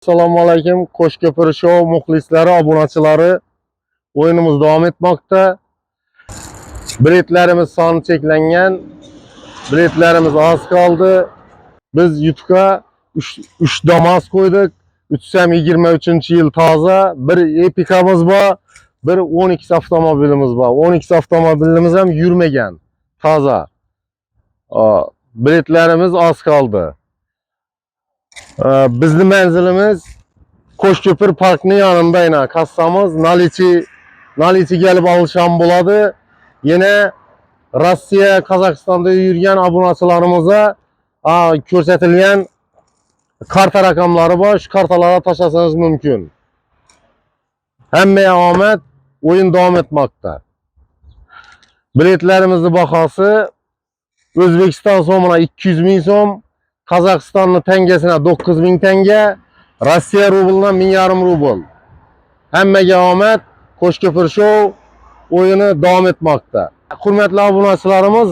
Assalomu alaykum. Qo'shko'pir Show muxlislari, obunachilari. O'yinimiz davom etmoqda. Biletlarimiz soni cheklangan. Biletlarimiz oz qoldi. Biz YouTube'ga 3 Damas qo'ydik. 323-yil toza. Bir Epica'miz bor, bir 12 avtomobilimiz bor. 12 avtomobilimiz ham yurmagan, toza. Biletlarimiz oz qoldi. Bizning manzilimiz Qo'shko'pir parkning yonida, kassamiz nalichi kelib olish ham bo'ladi. Yana Rossiya, Qozog'istonda yurgan obunachilarimizga ko'rsatilgan karta raqamlari bor. Shu kartalarga tashlasangiz mumkin. Hammaga omad, o'yin davom etmoqda. Biletlarimizning bahosi O'zbekiston so'mina 200 ming so'm, Qozog'istonning tangasina 9 ming tanga, Rossiya rublidan 1,5 rubl. Hammaga omad, Qo'shko'pir Show o'yini davom etmoqda. Hurmatli obunachilarimiz,